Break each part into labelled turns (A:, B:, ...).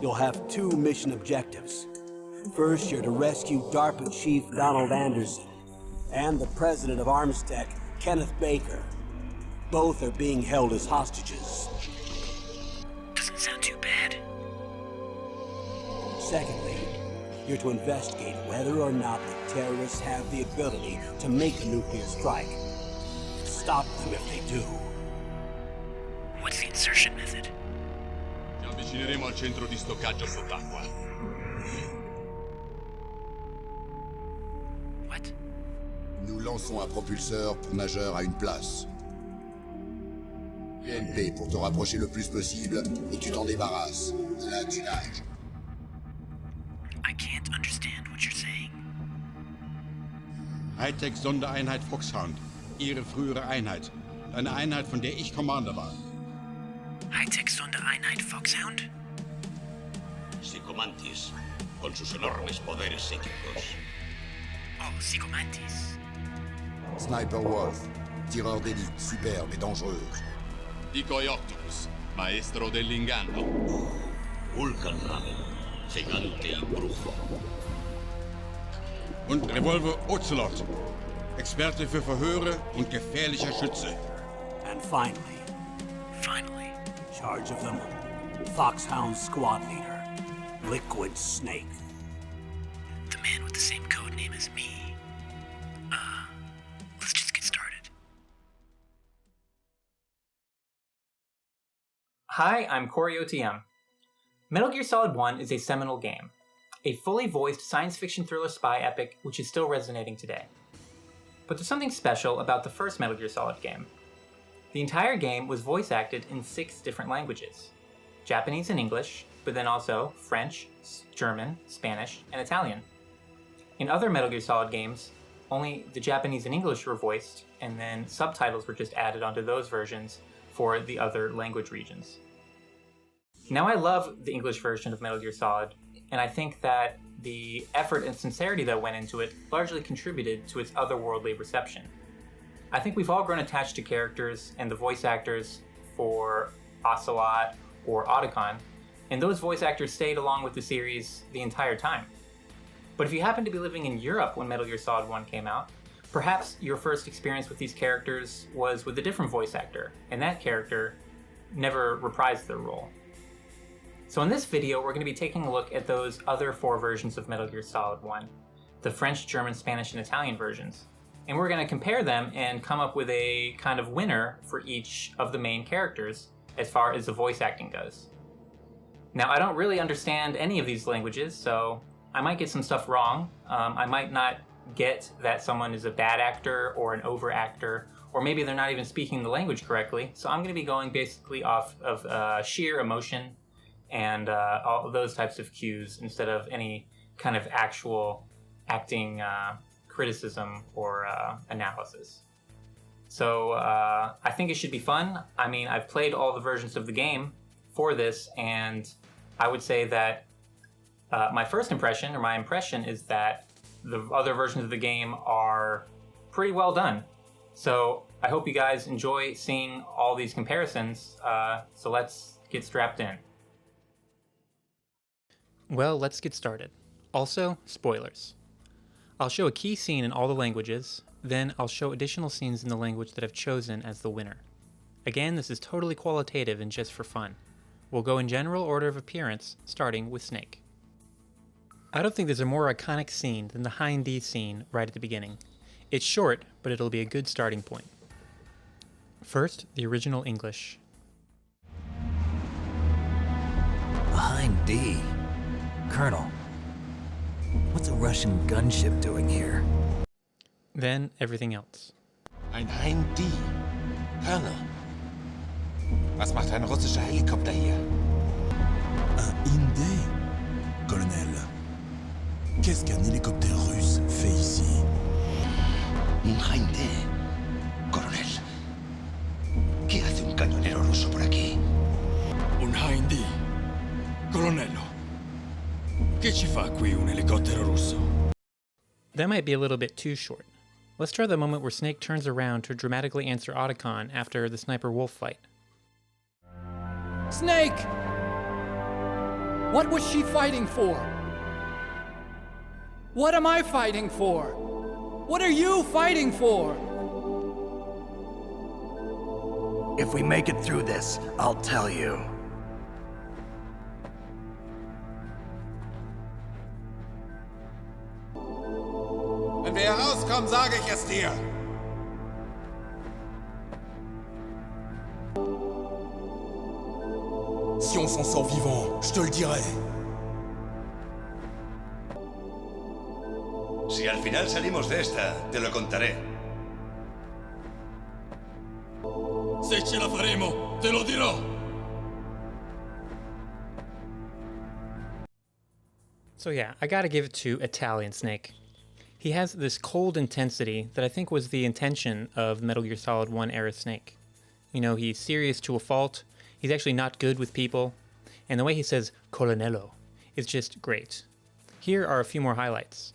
A: You'll have two mission objectives. First, you're to rescue DARPA Chief Donald Anderson and the president of Armstech, Kenneth Baker. Both are being held as hostages.
B: Doesn't sound too bad.
A: Secondly, you're to investigate whether or not the terrorists have the ability to make a nuclear strike. Stop them if they do.
B: What's the insertion method?
C: Ci avvicineremo al centro di stoccaggio sott'acqua.
B: What?
D: Nous lançons un propulseur majeur à une place. PMP pour te rapprocher le plus possible et tu t'en débarrasses. Là, tu nages.
B: I can't understand what you're saying.
C: Hightech-Sondereinheit Foxhound. Ihre frühere Einheit. Eine Einheit, von der ich Commander war.
B: Hightech-Sondereinheit Foxhound?
E: Mantis, con sus enormes poderes psíquicos.
B: Oh, Mantis.
D: Sniper Wolf, tireur d'élite, superbe et dangereuse.
C: Decoy Octopus, maestro dell'inganno.
E: Vulcan Raven, gigante y brujo.
C: Und Revolver Ocelot, Experte für Verhöre und gefährlicher Schütze.
A: And finally, in charge of them, Foxhound Squad Leader, Liquid Snake.
B: The man with the same code name as me. Let's just get started.
F: Hi, I'm Corey OTM. Metal Gear Solid 1 is a seminal game, a fully voiced science fiction thriller spy epic which is still resonating today. But there's something special about the first Metal Gear Solid game. The entire game was voice acted in 6 different languages: Japanese and English, but then also French, German, Spanish, and Italian. In other Metal Gear Solid games, only the Japanese and English were voiced, and then subtitles were just added onto those versions for the other language regions. Now, I love the English version of Metal Gear Solid, and I think that the effort and sincerity that went into it largely contributed to its otherworldly reception. I think we've all grown attached to characters and the voice actors for Ocelot or Otakon, and those voice actors stayed along with the series the entire time. But if you happen to be living in Europe when Metal Gear Solid 1 came out, perhaps your first experience with these characters was with a different voice actor, and that character never reprised their role. So in this video, we're going to be taking a look at those other 4 versions of Metal Gear Solid 1, the French, German, Spanish, and Italian versions. And we're going to compare them and come up with a kind of winner for each of the main characters as far as the voice acting goes. Now, I don't really understand any of these languages, so I might get some stuff wrong. I might not get that someone is a bad actor or an over actor, or maybe they're not even speaking the language correctly. So I'm going to be going basically off of sheer emotion and all of those types of cues instead of any kind of actual acting criticism or analysis. So I think it should be fun. I mean, I've played all the versions of the game for this, and I would say that my first impression, or my impression, is that the other versions of the game are pretty well done. So I hope you guys enjoy seeing all these comparisons, so let's get strapped in. Well, let's get started. Also, spoilers. I'll show a key scene in all the languages, then I'll show additional scenes in the language that I've chosen as the winner. Again, this is totally qualitative and just for fun. We'll go in general order of appearance, starting with Snake. I don't think there's a more iconic scene than the Hind D scene right at the beginning. It's short, but it'll be a good starting point. First, the original English.
G: Behind D. Colonel, what's a Russian gunship doing here?
F: Then everything else.
H: Ein Hind D. Colonel. Was macht ein russischer Helikopter hier?
I: Un Hind-D, colonel. Qu'est-ce qu'un hélicoptère russe fait ici?
E: Un Hind-D, coronel. ¿Qué hace un cañonero ruso por aquí?
I: Un Hind-D, colonnello. Che ci fa qui un elicottero russo?
F: That might be a little bit too short. Let's try the moment where Snake turns around to dramatically answer Otakon after the Sniper Wolf fight.
J: Snake!
I: What was she fighting for? What am I fighting for? What are you fighting for?
J: If we make it through this, I'll tell you.
H: Wenn wir herauskommen, sage ich es dir.
I: Si on s'en sort vivant, je te le dirai.
E: Si al final salimos de esta, te lo contaré.
I: Se ce la faremo, te lo dirò.
F: So yeah, I gotta give it to Italian Snake. He has this cold intensity that I think was the intention of Metal Gear Solid 1 era Snake. You know, he's serious to a fault, he's actually not good with people, and the way he says Colonello is just great. Here are a few more highlights.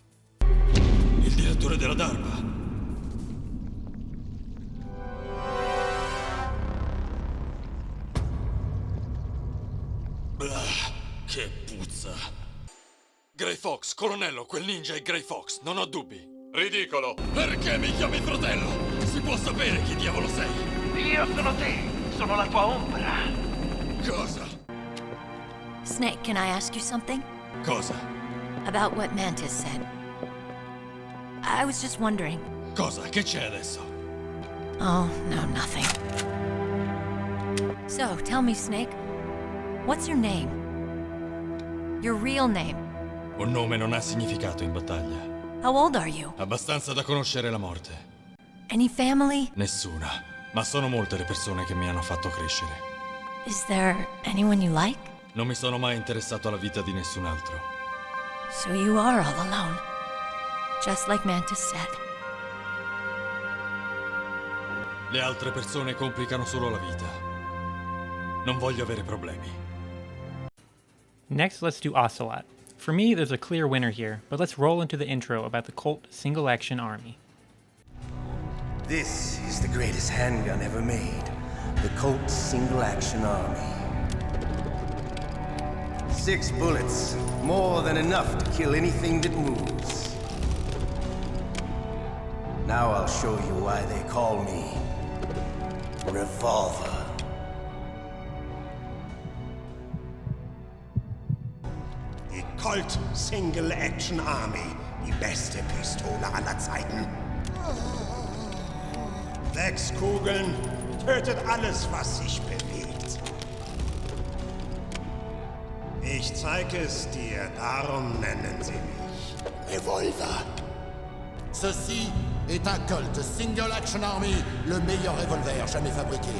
I: Il direttore della DARPA. Blah, che puzza. Grey Fox, colonnello, quel ninja è Grey Fox, non ho dubbi. Ridicolo! Perché mi chiami fratello? Si può sapere chi diavolo sei?
B: Io sono te, sono la tua ombra.
I: Cosa?
K: Snake, can I ask you something?
I: Cosa?
K: About what Mantis said. I was just wondering.
I: Cosa? Che c'è adesso?
K: Oh, no, nothing. So, tell me, Snake, what's your name? Your real name?
I: Un nome non ha significato in battaglia.
K: How old are you?
I: Abbastanza da conoscere la morte.
K: Any family?
I: Nessuna, ma sono molte le persone che mi hanno fatto crescere.
K: Is there anyone you like?
I: Non mi sono mai interessato alla vita di nessun altro.
K: So you are all alone. Just like Mantis said.
I: Le altre persone complicano solo la vita. Non voglio avere problemi.
F: Next, let's do Ocelot. For me, there's a clear winner here, but let's roll into the intro about the Colt Single Action Army.
J: This is the greatest handgun ever made. The Colt Single Action Army. 6 bullets, more than enough to kill anything that moves. Now I'll show you why they call me Revolver.
D: Die Colt Single Action Army. Die beste Pistole aller Zeiten. 6 Kugeln, tötet alles, was sich bewegt. Ich zeige es dir, darum nennen sie mich Revolver.
L: Ceci est un Colt Single Action Army, le meilleur revolver jamais fabriqué.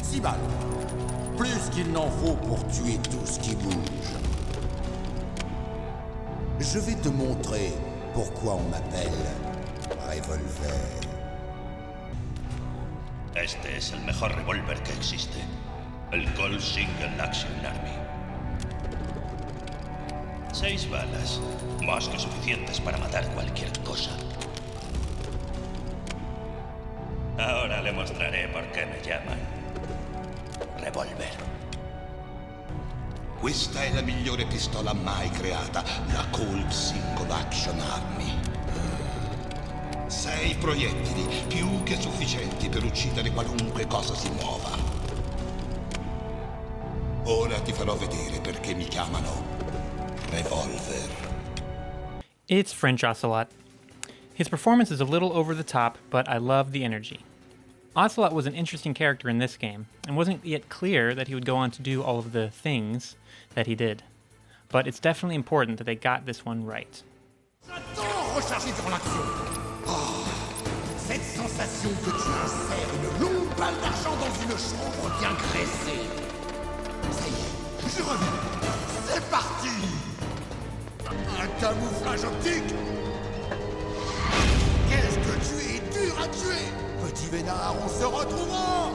L: 6 balles. Plus qu'il n'en faut pour tuer tout ce qui bouge. Je vais te montrer pourquoi on m'appelle Revolver.
E: Este es el mejor revólver que existe. El Colt Single Action Army. 6 balas, más que suficientes para matar cualquier cosa. Ahora le mostraré por qué me llaman Revolver.
D: Questa è la migliore pistola mai creata, la Colt Single Action Army. 6 proiettili, più che sufficienti per uccidere qualunque cosa si muova. Ora ti farò vedere perché mi chiamano Revolver.
F: It's French Ocelot. His performance is a little over the top, but I love the energy. Ocelot was an interesting character in this game, and wasn't yet clear that he would go on to do all of the things that he did. But it's definitely important that they got this one right.
L: J'adore recharger durant l'action. Oh, cette sensation que tu insères une longue balle d'argent dans une chambre bien graissée. Ça y est, je reviens. C'est parti. Un camouflage optique. Qu'est-ce que tu es dur à tuer. Petit vénard, on se retrouvera.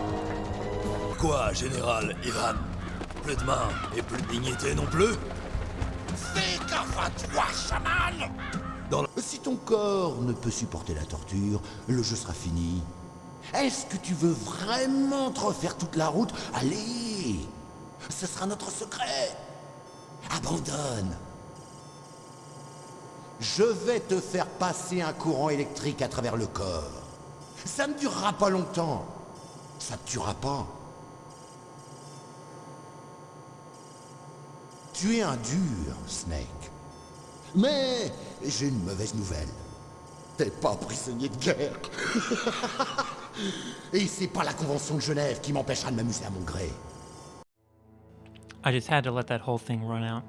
J: Quoi, général Ivan? Plus de main et plus de dignité non plus?
L: C'est gaffe à toi, chaman. Si ton corps ne peut supporter la torture, le jeu sera fini. Est-ce que tu veux vraiment te refaire toute la route? Allez! Ce sera notre secret. Abandonne. Je vais te faire passer un courant électrique à travers le corps. Ça ne durera pas longtemps. Ça ne tuera pas. Tu es un dur, Snake. Mais j'ai une mauvaise nouvelle. T'es pas prisonnier de guerre. Et c'est pas la Convention de Genève qui m'empêchera de m'amuser à mon gré.
F: I just had to let that whole thing run out.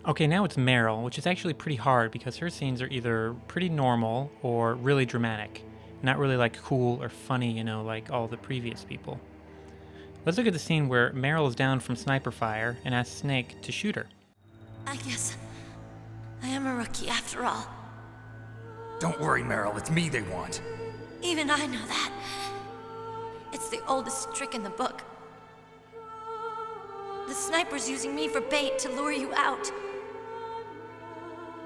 F: Okay, now it's Meryl, which is actually pretty hard because her scenes are either pretty normal or really dramatic. Not really like cool or funny, you know, like all the previous people. Let's look at the scene where Meryl is down from sniper fire and asks Snake to shoot her.
K: I guess I am a rookie after all.
J: Don't worry, Meryl, it's me they want.
K: Even I know that. It's the oldest trick in the book. The sniper's using me for bait to lure you out.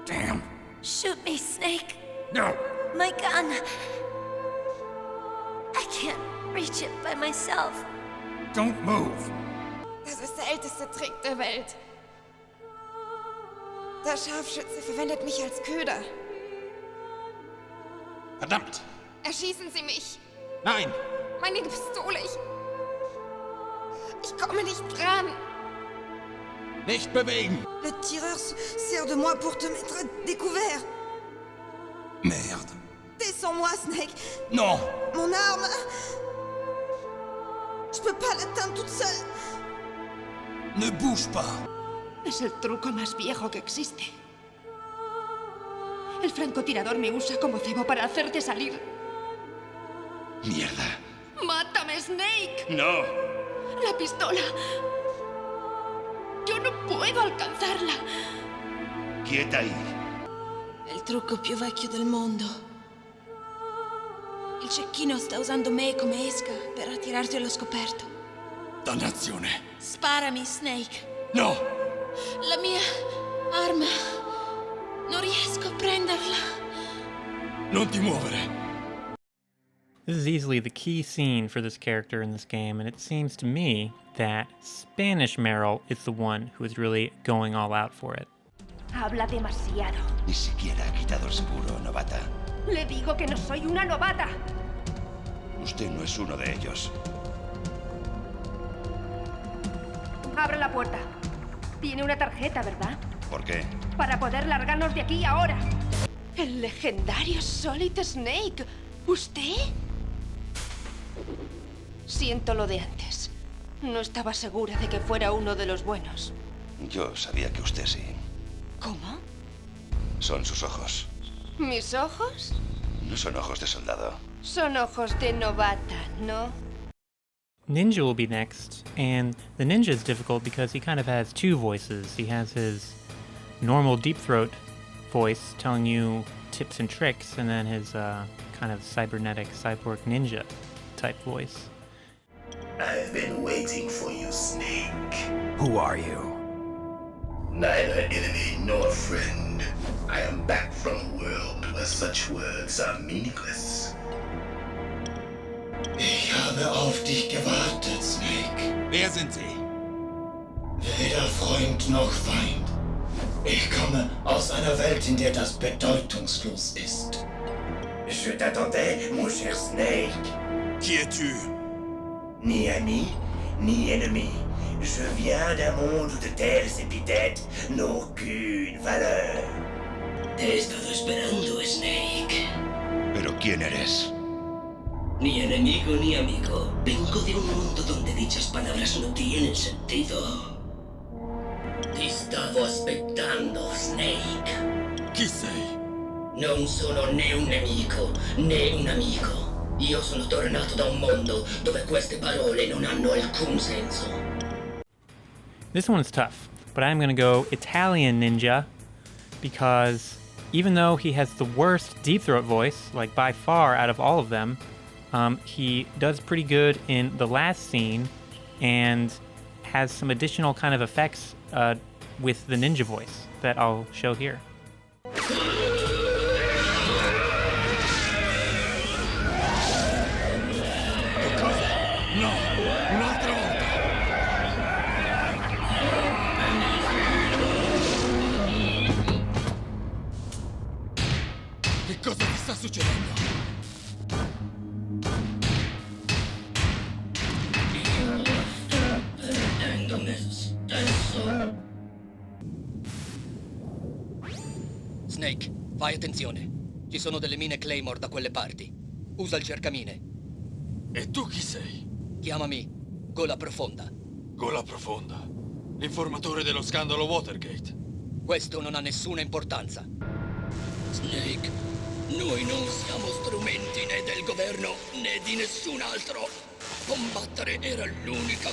J: Damn.
K: Shoot me, Snake.
J: No.
K: My gun. I can't reach it by myself.
J: Don't move.
M: Das ist der älteste Trick der Welt. Der Scharfschütze verwendet mich als Köder.
C: Verdammt!
M: Erschießen Sie mich!
C: Nein!
M: Meine Pistole, ich komme nicht dran!
C: Nicht bewegen!
M: Le tireur sert de moi pour te mettre à découvert!
J: Merde.
M: Descends-moi, Snake!
J: Non!
M: Mon arme! Je peux pas l'atteindre toute seule!
J: Ne bouge pas!
M: Es el truco más viejo que existe. El francotirador me usa como cebo para hacerte salir.
E: Mierda.
M: ¡Mátame, Snake!
E: No.
M: La pistola. Yo no puedo alcanzarla.
E: Quieta ahí.
M: Il trucco più vecchio del mondo. Il cecchino sta usando me come esca per attirarti allo scoperto.
I: Dannazione.
M: Sparami, Snake.
I: No!
M: La mia arma. Non riesco a prenderla.
I: Non ti muovere.
F: This is easily the key scene for this character in this game, and it seems to me that Spanish Meryl is the one who is really going all out for it.
M: Habla demasiado.
E: Ni siquiera ha quitado el seguro, novata.
M: Le digo que no soy una novata.
E: Usted no es uno de ellos.
M: Abre la puerta. Tiene una tarjeta, ¿verdad?
E: ¿Por qué?
M: Para poder largarnos de aquí ahora. El legendario Solid Snake. ¿Usted? Siento lo de antes. No estaba segura de que fuera uno de los buenos.
E: Yo sabía que usted sí.
M: ¿Cómo?
E: Son sus ojos.
M: ¿Mis ojos?
E: No son ojos de soldado.
M: Son ojos de novata, ¿no?
F: Ninja will be next, and the Ninja is difficult because he kind of has two voices. He has his normal deep throat voice telling you tips and tricks, and then his kind of cybernetic Cyborg Ninja type voice.
D: I've been waiting for you, Snake.
J: Who are you?
D: Neither enemy nor friend. I am back from a world where such words are meaningless. Ich habe auf dich gewartet, Snake.
C: Wer sind Sie?
D: Weder Freund noch Feind. Ich komme aus einer Welt, in der das bedeutungslos ist. Je t'attendais, mon cher Snake.
I: Qui es-tu?
D: Ni ami, ni ennemi. Je viens d'un monde où de telles épithètes n'ont aucune valeur. Te he estado esperando, Snake.
E: ¿Pero quién eres?
D: Ni enemigo ni amigo. Vengo de un mundo donde dichas palabras no tienen sentido. Ti stavo aspettando, Snake.
I: Chi sei?
D: Non sono né un nemico né un amico. Io sono tornato da un mondo dove queste parole non hanno alcun senso.
F: This one's tough, but I'm going to go Italian Ninja because even though he has the worst deep throat voice, like by far out of all of them, he does pretty good in the last scene and has some additional kind of effects with the ninja voice that I'll show here.
I: No, un'altra volta.
N: Snake, fai attenzione. Ci sono delle mine Claymore da quelle parti. Usa il cercamine.
I: E tu chi sei?
N: Chiamami Gola Profonda.
I: Gola Profonda. L'informatore dello scandalo Watergate.
N: Questo non ha nessuna importanza. Snake, noi non siamo strumenti né del governo né di nessun altro. Combattere era l'unica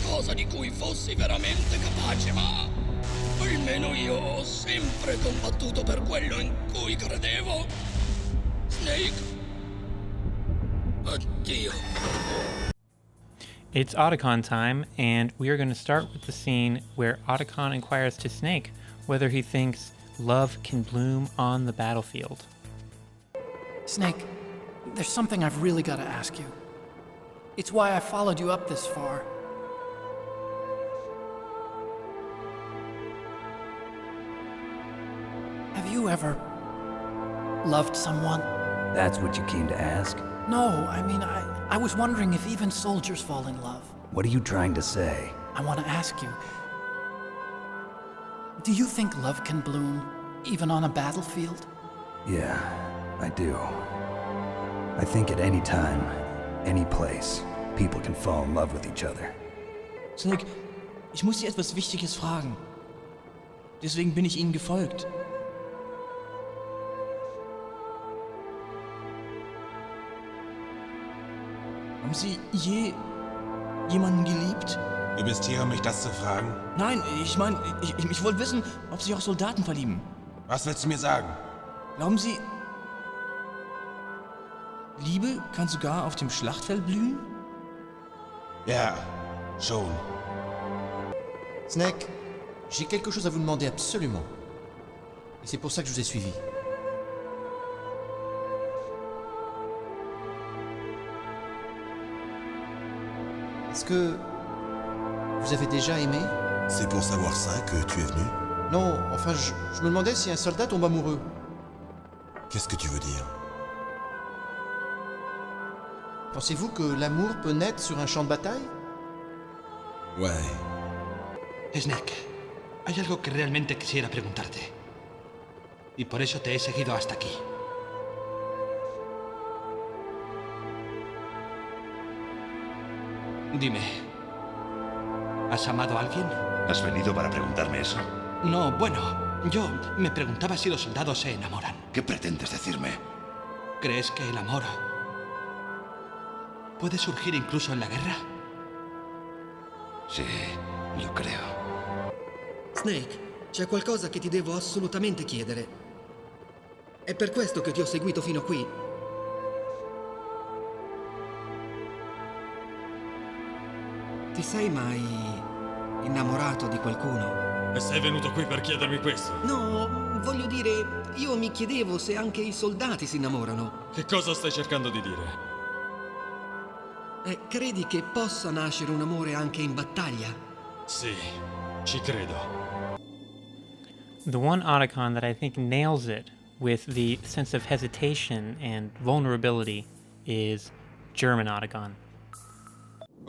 N: cosa di cui fossi veramente capace, ma almeno io ho sempre combattuto per quello in cui credevo. Snake, addio.
F: It's Otakon time, and we are going to start with the scene where Otakon inquires to Snake whether he thinks love can bloom on the battlefield.
O: Snake, there's something I've really got to ask you. It's why I followed you up this far. Have you ever loved someone?
G: That's what you came to ask?
O: No, I mean, I was wondering if even soldiers fall in love.
G: What are you trying to say?
O: I want to ask you, do you think love can bloom even on a battlefield?
G: Yeah, I do. I think at any time, any place, people can fall in love with each other.
P: Snake, ich muss Sie etwas Wichtiges fragen. Deswegen bin ich Ihnen gefolgt. Haben Sie je jemanden geliebt?
H: Du bist hier, um mich das zu fragen?
P: Nein, ich meine, ich wollte wissen, ob Sie auch Soldaten verlieben.
H: Was willst du mir sagen?
P: Glauben Sie, Liebe kann sogar auf dem Schlachtfeld blühen?
H: Ja, schon.
Q: Snake, j'ai quelque chose à vous demander absolument. Et c'est pour ça que je vous ai suivi. Est-ce que vous avez déjà aimé?
R: C'est pour savoir ça que tu es venu?
Q: Non, enfin, je me demandais si un soldat tombe amoureux.
R: Qu'est-ce que tu veux dire?
Q: Pensez-vous que l'amour peut naître sur un champ de bataille?
R: Ouais.
S: Snake, hay algo que realmente quisiera preguntarte. Y por eso te he seguido hasta aquí. Dime, ¿has amado a alguien?
E: ¿Has venido para preguntarme eso?
S: No, bueno, yo me preguntaba si los soldados se enamoran.
E: ¿Qué pretendes decirme?
S: ¿Crees que el amor puede surgir incluso en la guerra?
E: Sì, lo creo.
N: Snake, c'è qualcosa che ti devo assolutamente chiedere. È per questo che ti ho seguito fino qui. Ti sei mai innamorato di qualcuno?
I: E sei venuto qui per chiedermi questo?
N: No, voglio dire, io mi chiedevo se anche i soldati si innamorano.
I: Che cosa stai cercando di dire?
N: Credi che possa nascere un amore anche in battaglia?
I: Sì, ci credo.
F: The one Otakon that I think nails it with the sense of hesitation and vulnerability is German Otakon.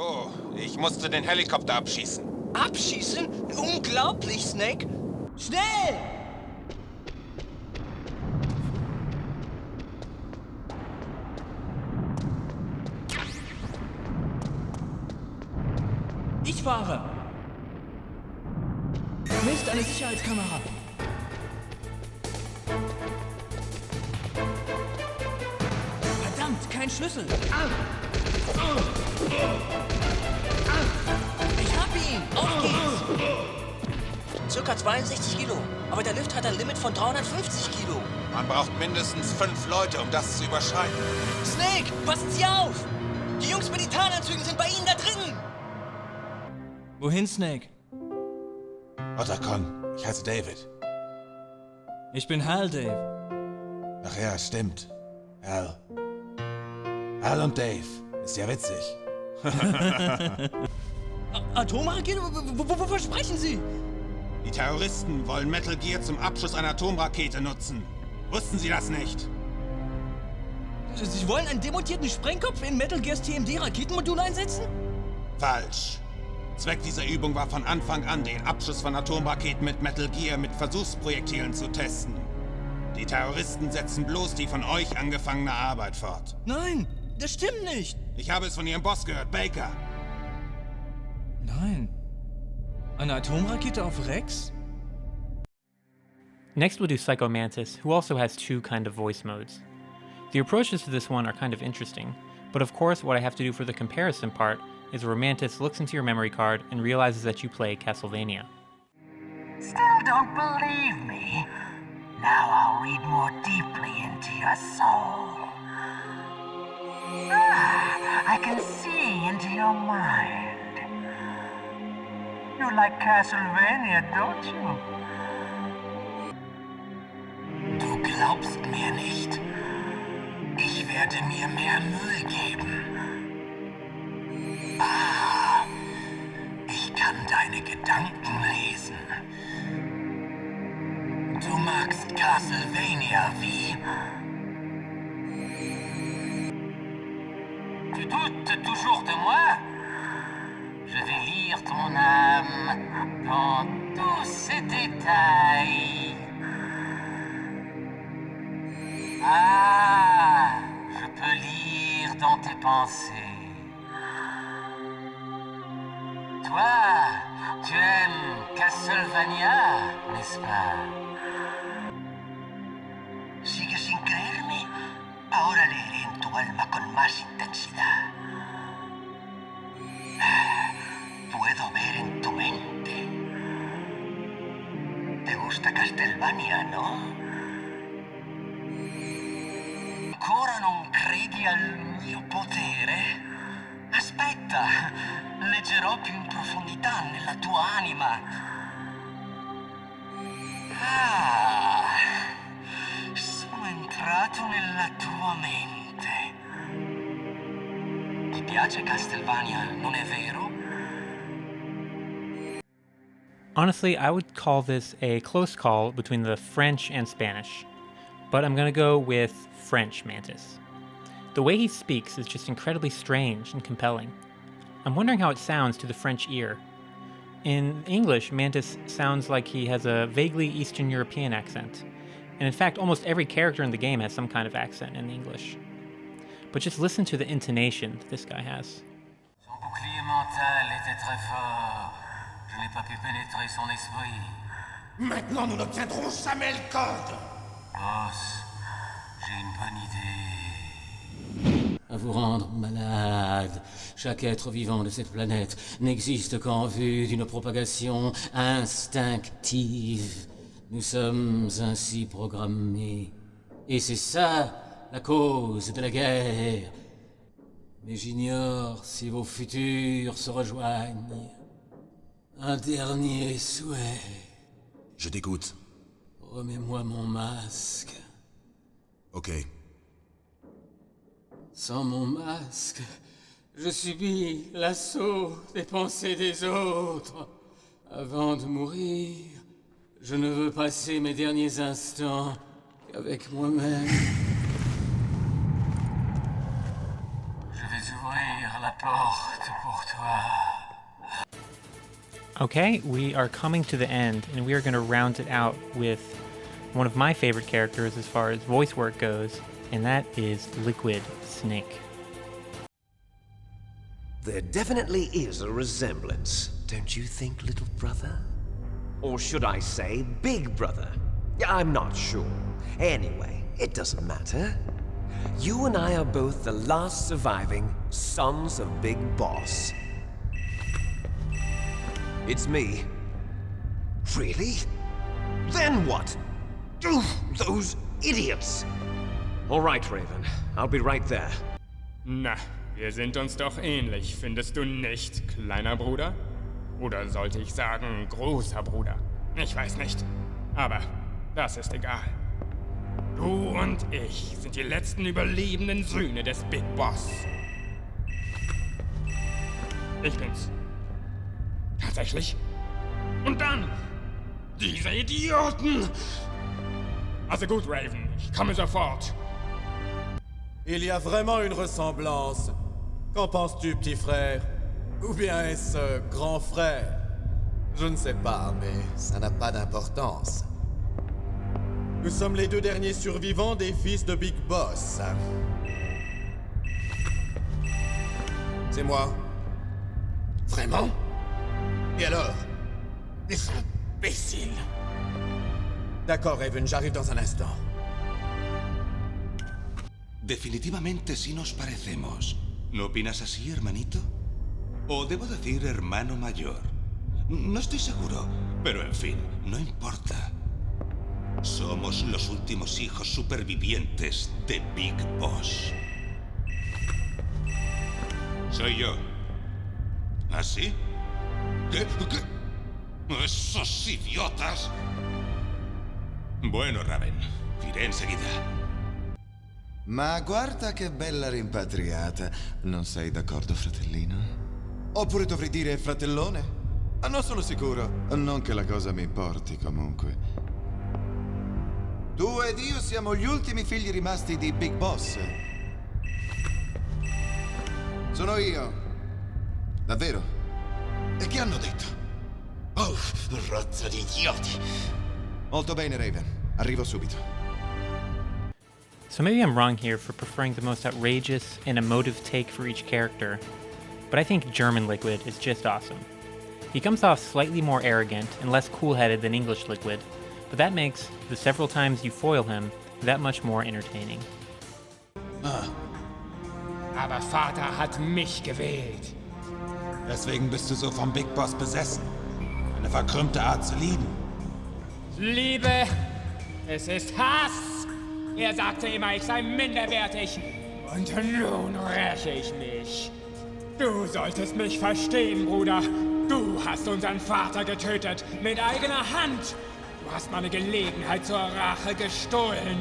H: Oh, ich musste den Helikopter abschießen.
P: Abschießen? Unglaublich, Snake! Schnell! Ich fahre! Mist, eine Sicherheitskamera! Verdammt, kein Schlüssel! Ich hab ihn! Auf geht's!
T: Circa 62 Kilo, aber der Lift hat ein Limit von 350 Kilo.
H: Man braucht mindestens 5 Leute, um das zu überschreiten.
T: Snake, passen Sie auf! Die Jungs mit den Tarnanzügen sind bei Ihnen da drin!
P: Wohin, Snake?
H: Otakon, ich heiße David.
P: Ich bin Hal, Dave.
H: Ach ja, stimmt. Hal. Hal und Dave. Ist ja witzig.
P: Atomrakete? Wovon sprechen Sie?
H: Die Terroristen wollen Metal Gear zum Abschuss einer Atomrakete nutzen. Wussten Sie das nicht?
P: Sie wollen einen demontierten Sprengkopf in Metal Gears TMD-Raketenmodul einsetzen?
H: Falsch.
C: Zweck dieser Übung war von Anfang an, den Abschuss von Atomraketen mit Metal Gear mit Versuchsprojektilen zu testen. Die Terroristen setzen bloß die von euch angefangene Arbeit fort.
P: Nein, das stimmt nicht.
C: Ich habe es von ihrem Boss gehört, Baker.
P: Nein. Eine Atomrakete auf Rex?
F: Next we'll do Psycho Mantis, who also has two kind of voice modes. The approaches to this one are kind of interesting, but of course what I have to do for the comparison part is where Mantis looks into your memory card and realizes that you play Castlevania.
U: Still don't believe me? Now I'll read more deeply into your soul. I can see into your mind. You like Castlevania, don't you? Du glaubst mir nicht. Ich werde mir mehr Mühe geben. Ich kann deine Gedanken lesen. Du magst Castlevania, wie? Tu doutes toujours de moi? Je vais lire ton âme dans tous ses détails. Je peux lire dans tes pensées. Toi, tu aimes Castlevania, n'est-ce pas? ¿Sigues sin creerme? Ahora leeré en tu alma con más intensidad. Puedo ver en tu mente. ¿Te gusta Castlevania, no? Ancora non credi al mio potere? Aspetta, leggerò più in profondità nella tua anima. Sono entrato nella tua mente. Ti piace Castlevania, non è vero?
F: Honestly, I would call this a close call between the French and Spanish, but I'm gonna go with French Mantis. The way he speaks is just incredibly strange and compelling. I'm wondering how it sounds to the French ear. In English, Mantis sounds like he has a vaguely Eastern European accent, and in fact, almost every character in the game has some kind of accent in English. But just listen to the intonation that this guy has.
U: Son bouclier mental était très fort. Je n'ai pas pu pénétrer son esprit.
L: Maintenant, nous n'obtiendrons jamais le code.
U: Boss, j'ai une bonne idée. À vous rendre malade. Chaque être vivant de cette planète n'existe qu'en vue d'une propagation instinctive. Nous sommes ainsi programmés. Et c'est ça la cause de la guerre. Mais j'ignore si vos futurs se rejoignent. Un dernier souhait.
R: Je t'écoute.
U: Remets-moi mon masque.
R: Ok.
U: Sans mon masque, je subis l'assaut des pensées des autres. Avant de mourir, je ne veux passer mes derniers instants qu'avec moi-même. Je vais ouvrir la porte pour toi.
F: Okay, we are coming to the end, and we are going to round it out with one of my favorite characters as far as voice work goes, and that is Liquid Snake.
V: There definitely is a resemblance, don't you think, little brother? Or should I say, big brother? I'm not sure. Anyway, it doesn't matter. You and I are both the last surviving sons of Big Boss. It's me. Really? Then what? Those idiots! All right, Raven. I'll be right there.
W: Na, wir sind uns doch ähnlich, findest du nicht, kleiner Bruder? Oder sollte ich sagen, großer Bruder? Ich weiß nicht. Aber das ist egal. Du und ich sind die letzten überlebenden Söhne des Big Boss. Ich bin's. Tatsächlich? Und dann diese Idioten! Also gut, Raven, ich komme sofort.
X: Il y a vraiment une ressemblance. Qu'en penses-tu, petit frère?
A: Ou bien est-ce grand frère? Je ne sais pas, mais ça n'a pas d'importance. Nous sommes les deux derniers survivants des fils de Big Boss. C'est moi.
L: Vraiment? Et alors? Les imbéciles!
A: D'accord, Raven, j'arrive dans un instant.
E: Definitivamente sí nos parecemos. ¿No opinas así, hermanito? O debo decir hermano mayor. No estoy seguro, pero en fin, no importa. Somos los últimos hijos supervivientes de Big Boss. Soy yo. ¿Ah, sí? ¿Qué? ¡Esos idiotas! Bueno, Raven, iré enseguida.
B: Ma guarda che bella rimpatriata. Non sei d'accordo, fratellino? Oppure dovrei dire fratellone? Non sono sicuro. Non che la cosa mi importi, comunque. Tu ed io siamo gli ultimi figli rimasti di Big Boss. Sono io. Davvero? E che hanno detto?
L: Oh, razza di idioti!
B: Molto bene, Raven. Arrivo subito.
F: So maybe I'm wrong here for preferring the most outrageous and emotive take for each character, but I think German Liquid is just awesome. He comes off slightly more arrogant and less cool-headed than English Liquid, but that makes the several times you foil him that much more entertaining.
C: Aber Vater hat mich gewählt. Deswegen bist du so vom Big Boss besessen. Eine verkrümmte Art zu lieben.
W: Liebe, es ist Hass. Er sagte immer, ich sei minderwertig. Und nun räche ich mich. Du solltest mich verstehen, Bruder. Du hast unseren Vater getötet. Mit eigener Hand. Du hast meine Gelegenheit zur Rache gestohlen.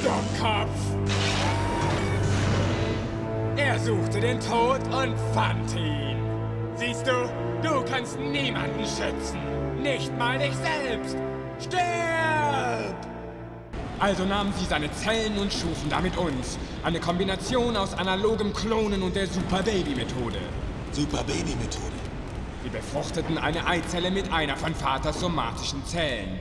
W: Dummkopf! Er suchte den Tod und fand ihn. Siehst du, du kannst niemanden schützen. Nicht mal dich selbst. Stirb! Also nahmen sie seine Zellen und schufen damit uns. Eine Kombination aus analogem Klonen und der Super-Baby-Methode.
C: Super-Baby-Methode?
W: Sie befruchteten eine Eizelle mit einer von Vaters somatischen Zellen.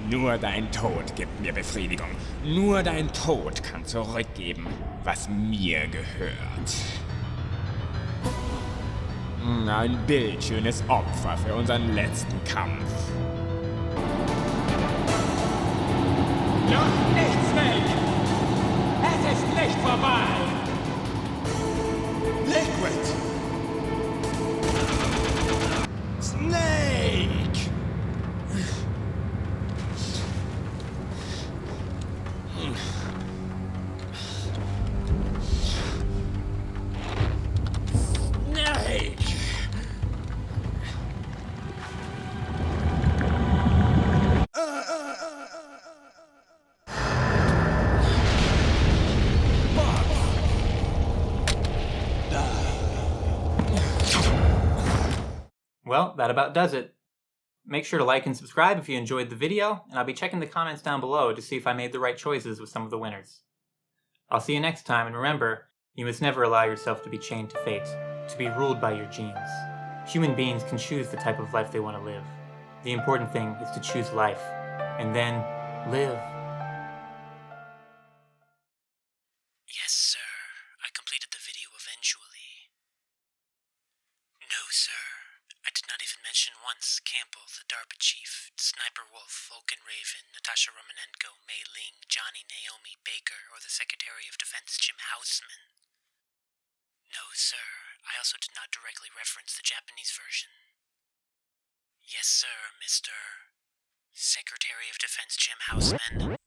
W: Nur dein Tod gibt mir Befriedigung. Nur dein Tod kann zurückgeben, was mir gehört. Ein bildschönes Opfer für unseren letzten Kampf. Noch nicht, Snake! Es ist nicht vorbei!
L: Liquid!
W: Snake! Snake!
F: Well, that about does it. Make sure to like and subscribe if you enjoyed the video, and I'll be checking the comments down below to see if I made the right choices with some of the winners. I'll see you next time, and remember, you must never allow yourself to be chained to fate, to be ruled by your genes. Human beings can choose the type of life they want to live. The important thing is to choose life, and then live.
K: Yes, sir. I completed the video eventually. No, sir. I did not even mention once Campbell, the DARPA chief, Sniper Wolf, Vulcan Raven, Natasha Romanenko, Mei Ling, Johnny Naomi Baker, or the Secretary of Defense Jim Houseman. No, sir. I also did not directly reference the Japanese version. Yes, sir, Mr. Secretary of Defense Jim Houseman.